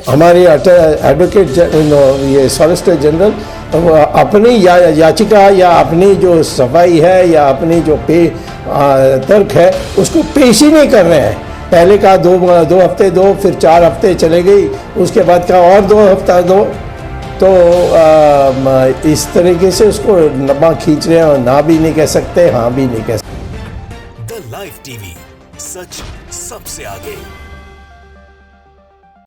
हमारे एडवोकेट ये solicitor general अपनी याचिका या अपनी जो सफाई है या अपनी जो तर्क है उसको पेश ही नहीं कर रहे हैं। पहले का दो हफ्ते दो, फिर 4 हफ्ते चले गई, उसके बाद का और 2 हफ्ता दो। तो इस तरीके से उसको नमा खींच रहे हैं और ना भी नहीं कह सकते, हाँ भी नहीं कह सकते। द लाइव टीवी, सच सबसे आगे।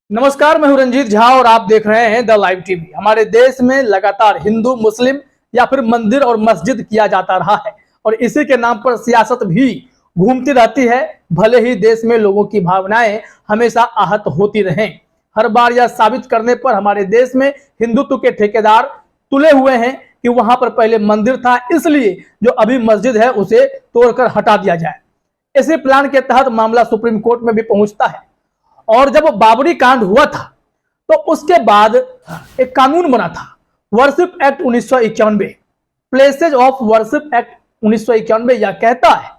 नमस्कार, मैं हूं रंजीत झा और आप देख रहे हैं द लाइव टीवी। हमारे देश में लगातार हिंदू मुस्लिम या फिर मंदिर और मस्जिद किया जाता रहा है और इसी के नाम पर सियासत भी घूमती रहती है। भले ही देश में लोगों की भावनाएं हमेशा आहत होती रहें, हर बार यह साबित करने पर हमारे देश में हिंदुत्व के ठेकेदार तुले हुए हैं कि वहां पर पहले मंदिर था, इसलिए जो अभी मस्जिद है उसे तोड़कर हटा दिया जाए। इसी प्लान के तहत मामला सुप्रीम कोर्ट में भी पहुंचता है। और जब बाबरी कांड हुआ था तो उसके बाद एक कानून बना था, worship act 1991, places of worship act 1991। यह कहता है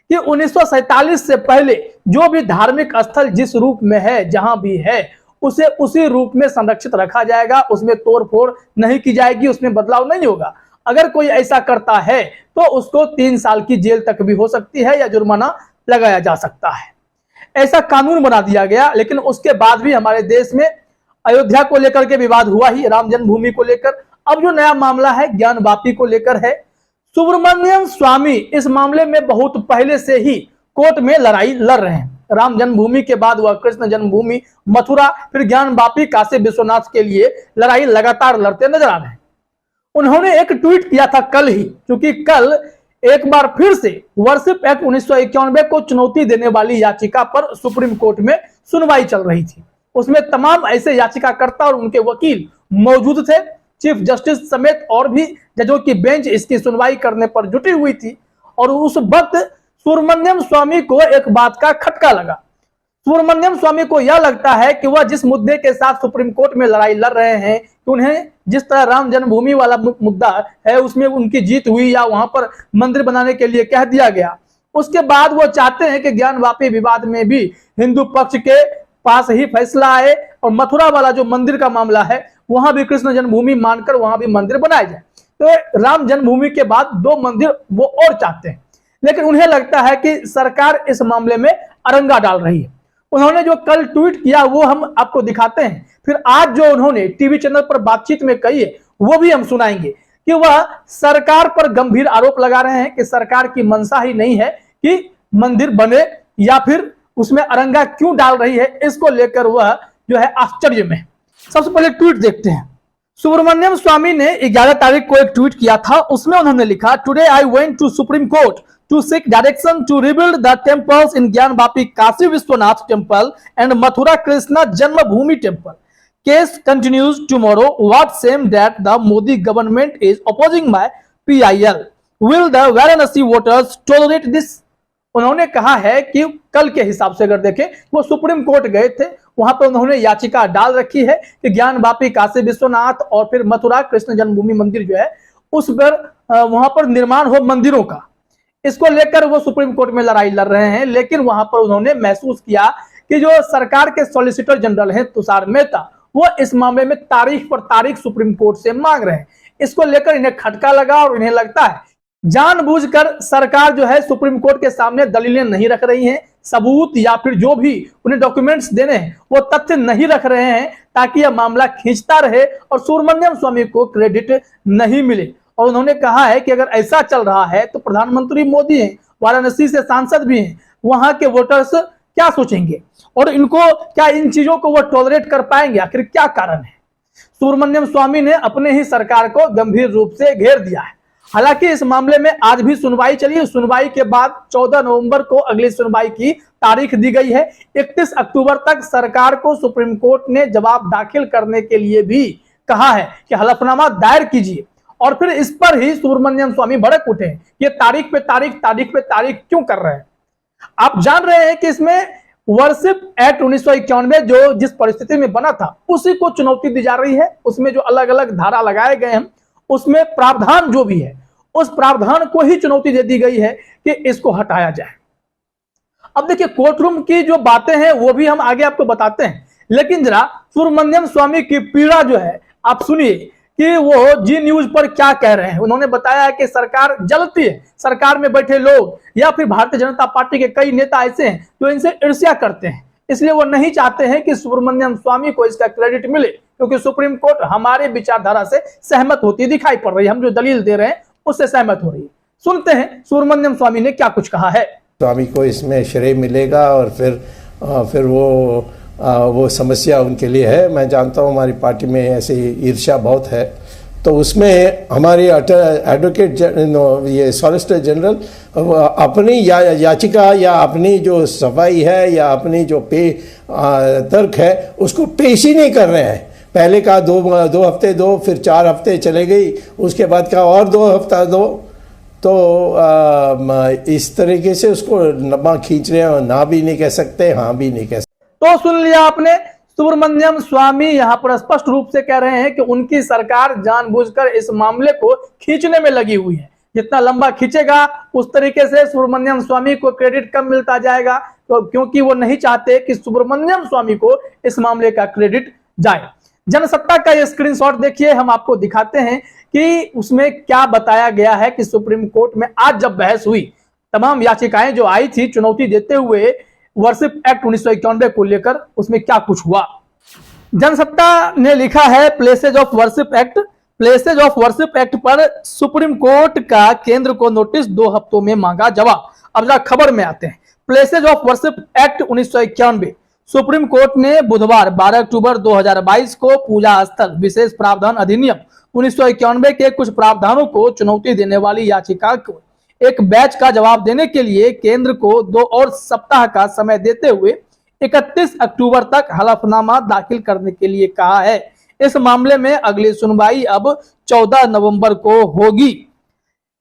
कि 1947 से पहले जो भी धार्मिक स्थल जिस रूप में है, जहां भी है, उसे उसी रूप में संरक्षित रखा जाएगा, उसमें तोड़फोड़ नहीं की जाएगी, उसमें बदलाव नहीं होगा। अगर कोई ऐसा करता है तो उसको 3 साल की जेल तक भी हो सकती है या जुर्माना लगाया जा सकता है। ऐसा कानून बना दिया गया। लेकिन उसके बाद भी हमारे देश में अयोध्या को लेकर के विवाद हुआ ही, राम जन्मभूमि को लेकर। अब जो नया मामला है ज्ञानवापी को लेकर है। सुब्रमण्यम स्वामी इस मामले में बहुत पहले से ही कोर्ट में लड़ाई लड़ रहे हैं। राम जन्मभूमि के बाद वह कृष्ण जन्मभूमि, मथुरा, फिर ज्ञानवापी, काशी विश्वनाथ के लिए लड़ाई लगातार लड़ते नजर आ रहे हैं। उन्होंने एक ट्वीट किया था कल ही, क्योंकि कल एक बार फिर से वर्शिप एक्ट 1991 को चुनौती देने वाली याचिका पर सुप्रीम कोर्ट में सुनवाई चल रही थी। उसमें तमाम ऐसे याचिकाकर्ता और उनके वकील मौजूद थे। चीफ जस्टिस समेत और भी जजों की बेंच इसकी सुनवाई करने पर जुटी हुई थी। और उस वक्त सुब्रमण्यम स्वामी को एक बात का खटका लगा। सुब्रमण्यम स्वामी को यह लगता है कि वह जिस मुद्दे के साथ सुप्रीम कोर्ट में लड़ाई लड़ रहे हैं, कि उन्हें जिस तरह राम जन्मभूमि वाला मुद्दा है उसमें उनकी जीत हुई या वहां पर मंदिर बनाने के लिए कह दिया गया, उसके बाद वो चाहते हैं कि ज्ञानवापी विवाद में भी हिंदू पक्ष के पास ही फैसला आए और मथुरा वाला जो मंदिर का मामला है वहां भी कृष्ण जन्मभूमि मानकर वहां भी मंदिर बनाया जाए। तो राम जन्मभूमि के बाद 2 मंदिर वो और चाहते हैं। लेकिन उन्हें लगता है कि सरकार इस मामले में अरंगा डाल रही है। उन्होंने जो कल ट्वीट किया वो हम आपको दिखाते हैं। फिर आज जो उन्होंने टीवी चैनल पर बातचीत में कही है वो भी हम सुनाएंगे कि वह सरकार पर गंभीर आरोप लगा रहे हैं कि सरकार की मंशा ही नहीं है कि मंदिर बने या फिर उसमें अरंगा क्यों डाल रही है। इसको लेकर वह जो है आश्चर्य में। सबसे पहले ट्वीट देखते हैं। सुब्रमण्यम स्वामी ने 11 तारीख को एक ट्वीट किया था। उसमें उन्होंने लिखा, today I went to supreme court to seek direction to rebuild the temples in Gyanvapi Kashi Vishwanath temple and Mathura Krishna Janmabhoomi temple. Case continues tomorrow. What shame that the Modi government is opposing my PIL. Will the Varanasi voters tolerate this? उन्होंने कहा है कि कल के हिसाब से अगर देखें वो सुप्रीम कोर्ट गए थे, वहां पर उन्होंने याचिका डाल रखी है कि ज्ञानवापी काशी विश्वनाथ और फिर मथुरा कृष्ण जन्मभूमि मंदिर जो है उस पर वहां पर निर्माण हो मंदिरों का। इसको लेकर वो सुप्रीम कोर्ट में लड़ाई लड़ रहे हैं। लेकिन वहां पर उन्होंने महसूस किया कि जो सरकार के सॉलिसिटर जनरल हैं तुषार मेहता, वो इस मामले में तारीख पर तारीख सुप्रीम कोर्ट से मांग रहे हैं। इसको लेकर इन्हें खटका लगा और इन्हें लगता है जानबूझकर सरकार जो है सुप्रीम कोर्ट के सामने दलीलें नहीं रख रही है, सबूत या फिर जो भी उन्हें डॉक्यूमेंट्स देने हैं वो तथ्य नहीं रख रहे हैं, ताकि यह मामला खींचता रहे और सुब्रमण्यम स्वामी को क्रेडिट नहीं मिले। और उन्होंने कहा है कि अगर ऐसा चल रहा है तो प्रधानमंत्री मोदी हैं, वाराणसी से सांसद भी हैं, वहां के वोटर्स क्या सोचेंगे और इनको क्या इन चीजों को वो टॉलरेट कर पाएंगे, आखिर क्या कारण है। सुब्रमण्यम स्वामी ने अपने ही सरकार को गंभीर रूप से घेर दिया है। हालांकि इस मामले में आज भी सुनवाई चली। सुनवाई के बाद 14 नवंबर को अगली सुनवाई की तारीख दी गई है। 31 अक्टूबर तक सरकार को सुप्रीम कोर्ट ने जवाब दाखिल करने के लिए भी कहा है कि हलफनामा दायर कीजिए। और फिर इस पर ही सुब्रमण्यम स्वामी भड़क उठे, ये तारीख पे तारीख क्यों कर रहे हैं। आप जान रहे हैं कि इसमें वर्शिप एक्ट 1991 जो जिस परिस्थिति में बना था उसी को चुनौती दी जा रही है। उसमें जो अलग अलग धारा लगाए गए हैं उसमें प्रावधान जो भी है उस प्रावधान को ही चुनौती दे दी गई है कि इसको हटाया जाए। अब देखिए कोर्ट रूम की जो बातें हैं वो भी हम आगे आपको बताते हैं, लेकिन जरा सुब्रमण्यम स्वामी की पीड़ा जो है आप सुनिए कि वो जी न्यूज पर क्या कह रहे हैं। उन्होंने बताया कि सरकार जलती है, सरकार में बैठे लोग या फिर भारतीय जनता पार्टी के कई नेता ऐसे हैं जो इनसे ईर्ष्या करते हैं, इसलिए वो नहीं चाहते हैं कि सुब्रमण्यम स्वामी को इसका क्रेडिट मिले, क्योंकि सुप्रीम कोर्ट हमारे विचारधारा से सहमत होती दिखाई पड़ रही है, हम जो दलील दे रहे हैं उससे सहमत हो रही है। सुनते हैं सुब्रमण्यम स्वामी ने क्या कुछ कहा है। स्वामी को इसमें श्रेय मिलेगा और फिर वो समस्या उनके लिए है। मैं जानता हूँ हमारी पार्टी में ऐसी ईर्ष्या बहुत है, तो उसमें हमारे एडवोकेट ये सॉलिसिटर जनरल अपनी याचिका या अपनी जो सफाई है या अपनी जो तर्क है उसको पेश ही नहीं कर रहे हैं। पहले का दो हफ्ते दो, फिर 4 हफ्ते चले गई, उसके बाद का और 2 हफ्ता दो, तो इस तरीके से उसको लंबा खींच रहे हैं। ना भी नहीं कह सकते, हाँ भी नहीं कह सकते। तो सुन लिया आपने, सुब्रमण्यम स्वामी यहाँ पर स्पष्ट रूप से कह रहे हैं कि उनकी सरकार जानबूझकर इस मामले को खींचने में लगी हुई है। जितना लंबा खींचेगा उस तरीके से सुब्रमण्यम स्वामी को क्रेडिट कम मिलता जाएगा, तो क्योंकि वो नहीं चाहते कि सुब्रमण्यम स्वामी को इस मामले का क्रेडिट जाए। जनसत्ता का ये स्क्रीनशॉट देखिए, हम आपको दिखाते हैं कि उसमें क्या बताया गया है कि सुप्रीम कोर्ट में आज जब बहस हुई, तमाम याचिकाएं जो आई थी चुनौती देते हुए वर्शिप एक्ट 1991 को लेकर, उसमें क्या कुछ हुआ। जनसत्ता ने लिखा है places of worship act. Places of worship act पर सुप्रीम कोर्ट का केंद्र को नोटिस 2 हफ्तों में मांगा जवाब। अब जरा खबर में आते हैं। Places of worship act 1991, supreme court ने बुधवार 12 अक्टूबर 2022 को पूजा स्थल विशेष प्रावधान अधिनियम 1991 के कुछ प्रावधानों को चुनौती देने वाली याचिका को एक बैच का जवाब देने के लिए केंद्र को 2 और सप्ताह का समय देते हुए 31 अक्टूबर तक हलफनामा दाखिल करने के लिए कहा है। इस मामले में अगली सुनवाई अब 14 नवंबर को होगी।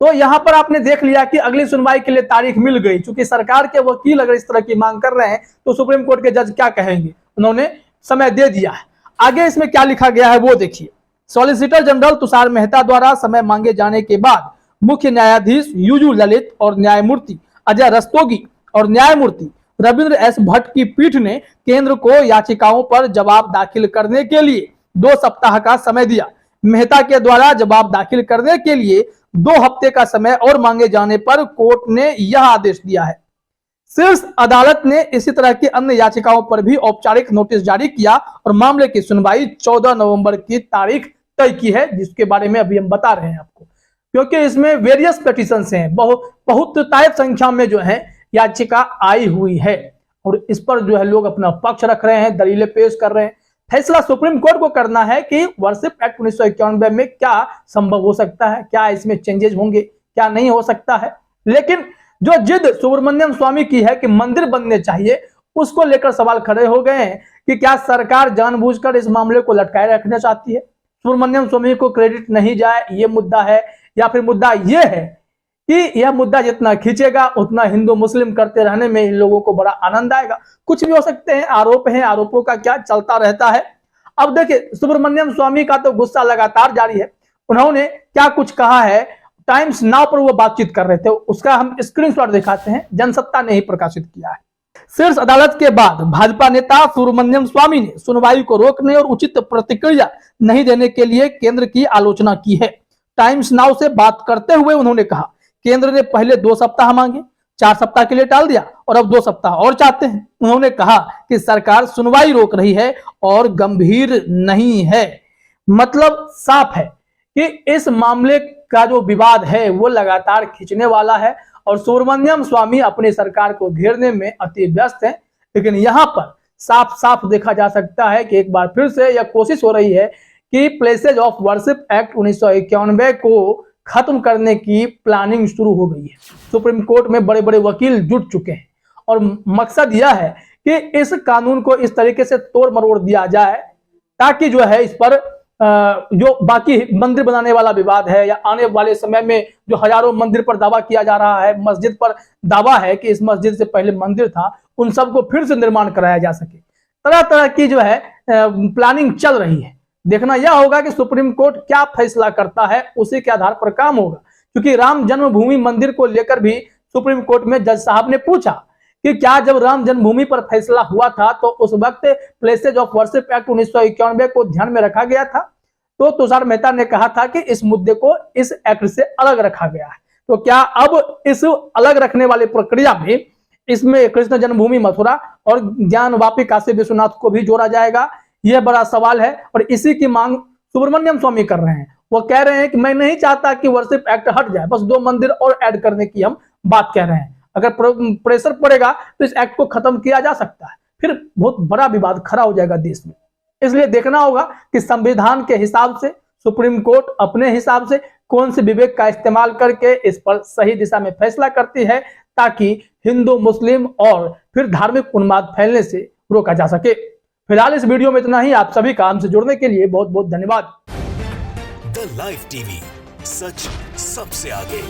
तो यहां पर आपने देख लिया कि अगली सुनवाई के लिए तारीख मिल गई। चूंकि सरकार के वकील अगर इस तरह की मांग कर रहे हैं तो सुप्रीम कोर्ट के जज क्या कहेंगे, उन्होंने समय दे दिया है। आगे इसमें क्या लिखा गया है वो देखिए। सॉलिसिटर जनरल तुषार मेहता द्वारा समय मांगे जाने के बाद मुख्य न्यायाधीश यूयू ललित और न्यायमूर्ति अजय रस्तोगी और न्यायमूर्ति रविंद्र एस भट्ट की पीठ ने केंद्र को याचिकाओं पर जवाब दाखिल करने के लिए 2 सप्ताह का समय दिया। मेहता के द्वारा जवाब दाखिल करने के लिए 2 हफ्ते का समय और मांगे जाने पर कोर्ट ने यह आदेश दिया है। शीर्ष अदालत ने इसी तरह की अन्य याचिकाओं पर भी औपचारिक नोटिस जारी किया और मामले की सुनवाई 14 नवंबर की तारीख तय की है, जिसके बारे में अभी हम बता रहे हैं आपको, क्योंकि इसमें वेरियस पिटीशन हैं, बहुत संख्या में जो है याचिका आई हुई है और इस पर जो है लोग अपना पक्ष रख रहे हैं, दलीलें पेश कर रहे हैं। फैसला सुप्रीम कोर्ट को करना है कि वर्शिप एक्ट 1991 में क्या संभव हो सकता है, क्या इसमें चेंजेस होंगे, क्या नहीं हो सकता है। लेकिन जो जिद सुब्रमण्यम स्वामी की है कि मंदिर बनने चाहिए, उसको लेकर सवाल खड़े हो गए हैं कि क्या सरकार जानबूझकर इस मामले को लटकाए रखना चाहती है, सुब्रमण्यम स्वामी को क्रेडिट नहीं जाए, ये मुद्दा है, या फिर मुद्दा यह है कि यह मुद्दा जितना खींचेगा उतना हिंदू मुस्लिम करते रहने में इन लोगों को बड़ा आनंद आएगा। कुछ भी हो सकते हैं, आरोप हैं, आरोपों का क्या चलता रहता है। अब देखिए सुब्रमण्यम स्वामी का तो गुस्सा लगातार जारी है। उन्होंने क्या कुछ कहा है, टाइम्स नाउ पर वो बातचीत कर रहे थे, उसका हम स्क्रीनशॉट दिखाते हैं, जनसत्ता ने ही प्रकाशित किया है। शीर्ष अदालत के बाद भाजपा नेता सुब्रमण्यम स्वामी ने सुनवाई को रोकने और उचित प्रतिक्रिया नहीं देने के लिए केंद्र की आलोचना की है। टाइम्स नाउ से बात करते हुए उन्होंने कहा, केंद्र ने पहले 2 सप्ताह मांगे, 4 सप्ताह के लिए टाल दिया और अब 2 सप्ताह और चाहते हैं। उन्होंने कहा कि सरकार सुनवाई रोक रही है और गंभीर नहीं है। मतलब साफ है कि इस मामले का जो विवाद है वो लगातार खींचने वाला है और सुब्रमण्यम स्वामी अपनी सरकार को घेरने में अति व्यस्त है। लेकिन यहाँ पर साफ साफ देखा जा सकता है कि एक बार फिर से यह कोशिश हो रही है कि प्लेसेज ऑफ वर्शिप एक्ट 1991 को खत्म करने की प्लानिंग शुरू हो गई है। सुप्रीम कोर्ट में बड़े बड़े वकील जुट चुके हैं और मकसद यह है कि इस कानून को इस तरीके से तोड़ मरोड़ दिया जाए ताकि जो है इस पर जो बाकी मंदिर बनाने वाला विवाद है या आने वाले समय में जो हजारों मंदिर पर दावा किया जा रहा है, मस्जिद पर दावा है कि इस मस्जिद से पहले मंदिर था, उन सबको फिर से निर्माण कराया जा सके। तरह तरह की जो है प्लानिंग चल रही है। देखना यह होगा कि सुप्रीम कोर्ट क्या फैसला करता है, उसी के आधार पर काम होगा। क्योंकि राम जन्मभूमि मंदिर को लेकर भी सुप्रीम कोर्ट में जज साहब ने पूछा कि क्या जब राम जन्मभूमि पर फैसला हुआ था तो उस वक्त प्लेसेज ऑफ वर्शिप एक्ट 1991 को ध्यान में रखा गया था? तो तुषार मेहता ने कहा था कि इस मुद्दे को इस एक्ट से अलग रखा गया है। तो क्या अब इस अलग रखने वाली प्रक्रिया में इसमें कृष्ण जन्मभूमि मथुरा और ज्ञानवापी काशी विश्वनाथ को भी जोड़ा जाएगा? यह बड़ा सवाल है और इसी की मांग सुब्रमण्यम स्वामी कर रहे हैं। वो कह रहे हैं कि मैं नहीं चाहता कि वर्शिप एक्ट हट जाए, बस 2 मंदिर और ऐड करने की हम बात कह रहे हैं। अगर प्रेशर पड़ेगा तो इस एक्ट को खत्म किया जा सकता है, फिर बहुत बड़ा विवाद खड़ा हो जाएगा देश में। इसलिए देखना होगा कि संविधान के हिसाब से सुप्रीम कोर्ट अपने हिसाब से कौन से विवेक का इस्तेमाल करके इस पर सही दिशा में फैसला करती है, ताकि हिंदू मुस्लिम और फिर धार्मिक उन्माद फैलने से रोका जा सके। फिलहाल इस वीडियो में इतना ही। आप सभी का हमसे जुड़ने के लिए बहुत बहुत धन्यवाद। द लाइव टीवी, सच सबसे आगे।